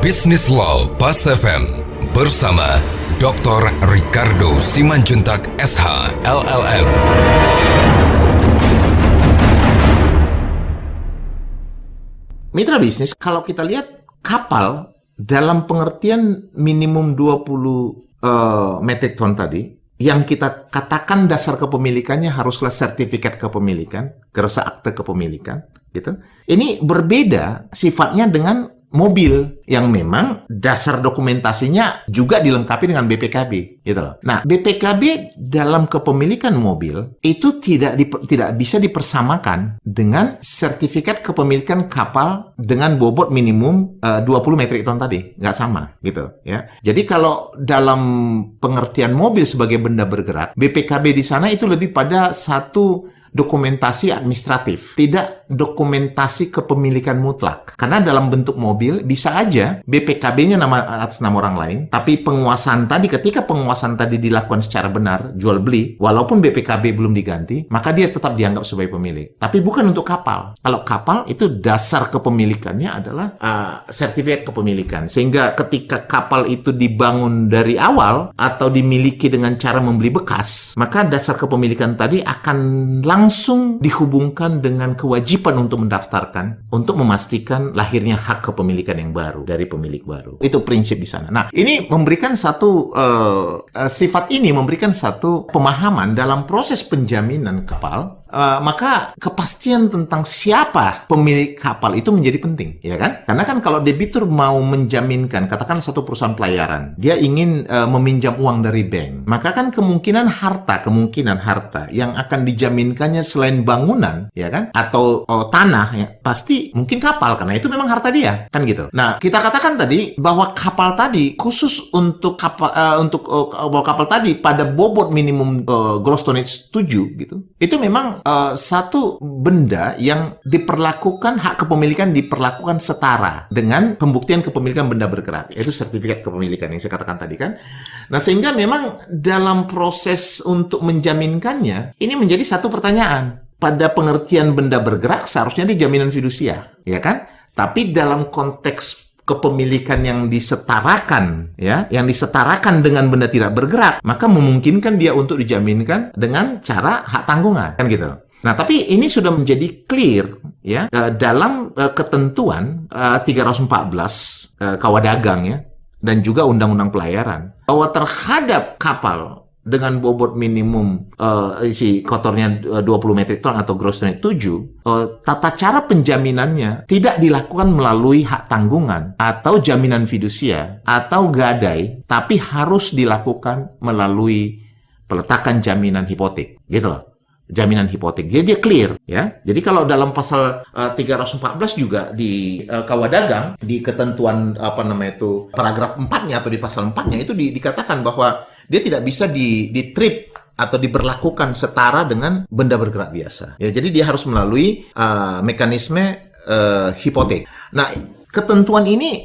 Business Law Pas FM bersama Dr. Ricardo Simanjuntak SH LLM. Mitra bisnis, kalau kita lihat kapal dalam pengertian minimum 20 metrik ton tadi, yang kita katakan dasar kepemilikannya haruslah sertifikat kepemilikan, gerasa akte kepemilikan, gitu. Ini berbeda sifatnya dengan mobil yang memang dasar dokumentasinya juga dilengkapi dengan BPKB, gitu loh. Nah, BPKB dalam kepemilikan mobil itu tidak bisa dipersamakan dengan sertifikat kepemilikan kapal dengan bobot minimum 20 metrik ton tadi, nggak sama, gitu ya. Jadi kalau dalam pengertian mobil sebagai benda bergerak, BPKB di sana itu lebih pada satu dokumentasi administratif, tidak dokumentasi kepemilikan mutlak. Karena dalam bentuk mobil bisa aja BPKB-nya atas nama orang lain, tapi penguasaan tadi, ketika penguasaan tadi dilakukan secara benar, jual beli, walaupun BPKB belum diganti, maka dia tetap dianggap sebagai pemilik. Tapi bukan untuk kapal. Kalau kapal itu dasar kepemilikannya adalah sertifikat kepemilikan. Sehingga ketika kapal itu dibangun dari awal atau dimiliki dengan cara membeli bekas, maka dasar kepemilikan tadi akan langsung dihubungkan dengan kewajiban untuk mendaftarkan, untuk memastikan lahirnya hak kepemilikan yang baru dari pemilik baru. Itu prinsip di sana. Nah, ini memberikan satu sifat ini memberikan satu pemahaman dalam proses penjaminan kapal. Maka kepastian tentang siapa pemilik kapal itu menjadi penting, ya kan? Karena kan kalau debitur mau menjaminkan, katakan satu perusahaan pelayaran, dia ingin meminjam uang dari bank, maka kan kemungkinan harta yang akan dijaminkannya selain bangunan, ya kan? Atau tanah, ya, pasti mungkin kapal, karena itu memang harta dia, kan gitu. Nah, kita katakan tadi bahwa kapal tadi khusus untuk kapal kapal tadi pada bobot minimum gross tonnage 7 gitu. Itu memang satu benda yang diperlakukan, hak kepemilikan diperlakukan setara dengan pembuktian kepemilikan benda bergerak, yaitu sertifikat kepemilikan yang saya katakan tadi kan. Nah, sehingga memang dalam proses untuk menjaminkannya, ini menjadi satu pertanyaan. Pada pengertian benda bergerak seharusnya di jaminan fidusia, ya kan? Tapi dalam konteks kepemilikan yang disetarakan, ya, yang disetarakan dengan benda tidak bergerak, maka memungkinkan dia untuk dijaminkan dengan cara hak tanggungan, kan gitu. Nah, tapi ini sudah menjadi clear, ya, dalam ketentuan 314 Kawadagang, ya, dan juga Undang-Undang Pelayaran, bahwa terhadap kapal dengan bobot minimum isi kotornya 20 metrik ton atau gross tonnage 7, tata cara penjaminannya tidak dilakukan melalui hak tanggungan atau jaminan fidusia atau gadai, tapi harus dilakukan melalui peletakan jaminan hipotek, gitu loh. Jaminan hipotek. Jadi dia clear, ya. Jadi kalau dalam pasal 314 juga di Kawadagang, di ketentuan paragraf 4-nya atau di pasal 4-nya itu dikatakan bahwa dia tidak bisa di-treat atau diberlakukan setara dengan benda bergerak biasa. Ya, jadi dia harus melalui mekanisme hipotek. Nah, ketentuan ini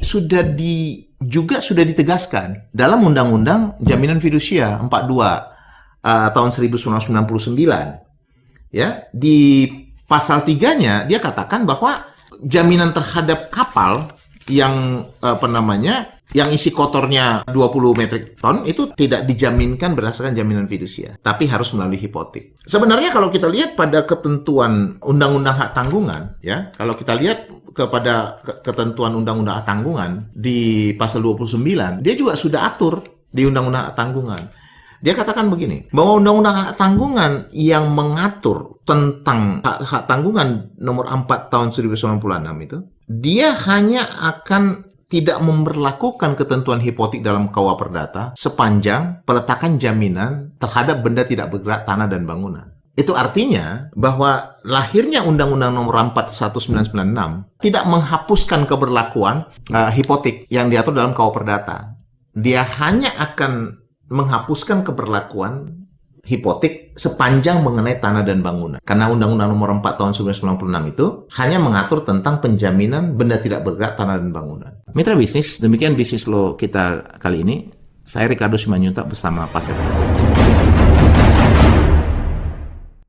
juga sudah ditegaskan dalam Undang-Undang Jaminan Fidusia 42 tahun 1999. Ya, di pasal 3-nya dia katakan bahwa jaminan terhadap kapal yang yang isi kotornya 20 metrik ton itu tidak dijaminkan berdasarkan jaminan fidusia, tapi harus melalui hipotek. Sebenarnya kalau kita lihat pada ketentuan Undang-Undang Hak Tanggungan, ya, kalau kita lihat kepada ketentuan Undang-Undang Hak Tanggungan di pasal 29, dia juga sudah atur di Undang-Undang Hak Tanggungan. Dia katakan begini, bahwa Undang-Undang Hak Tanggungan yang mengatur tentang hak tanggungan nomor 4 tahun 1996 itu, dia hanya akan tidak memberlakukan ketentuan hipotek dalam KUA Perdata sepanjang peletakan jaminan terhadap benda tidak bergerak tanah dan bangunan. Itu artinya bahwa lahirnya Undang-Undang nomor 4 1996 tidak menghapuskan keberlakuan hipotek yang diatur dalam KUA Perdata. Dia hanya akan menghapuskan keberlakuan hipotek sepanjang mengenai tanah dan bangunan. Karena Undang-Undang nomor 4 tahun 1996 itu hanya mengatur tentang penjaminan benda tidak bergerak tanah dan bangunan. Mitra bisnis, demikian bisnis lo kita kali ini. Saya Ricardo Simanjuntak bersama Pas FM.